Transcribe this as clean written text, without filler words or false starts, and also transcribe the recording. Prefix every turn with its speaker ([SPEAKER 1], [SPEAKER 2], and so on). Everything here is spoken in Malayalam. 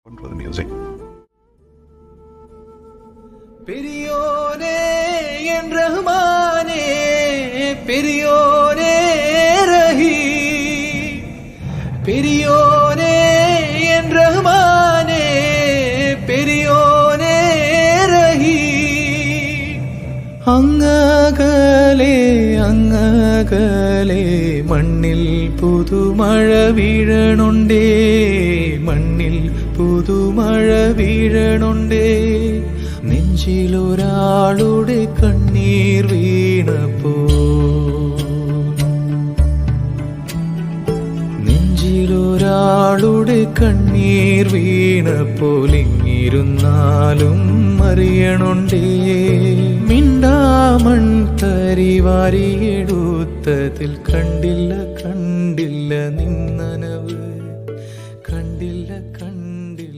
[SPEAKER 1] Control the music.
[SPEAKER 2] பெரியோனே என் ரஹ்மானே, பெரியோனே ரஹீம், பெரியோனே என் ரஹ்மானே, பெரியோனே ரஹீம். അങ്ങകലെ അങ്ങകലെ മണ്ണിൽ പുതുമഴ വീഴണുണ്ടേ, മണ്ണിൽ പുതുമഴ വീഴണുണ്ടേ. നെഞ്ചിലൊരാളുടെ കണ്ണീർ വീണപ്പോ, നെഞ്ചിലൊരാളുടെ കണ്ണീർ വീണപ്പോൾ ഇങ്ങിരുന്നാലും അറിയണുണ്ടേ. മിണ്ടാമൺ തരി വാരിയെടുത്തതിൽ കണ്ടില്ല കണ്ടില്ല നിന്നനവ്.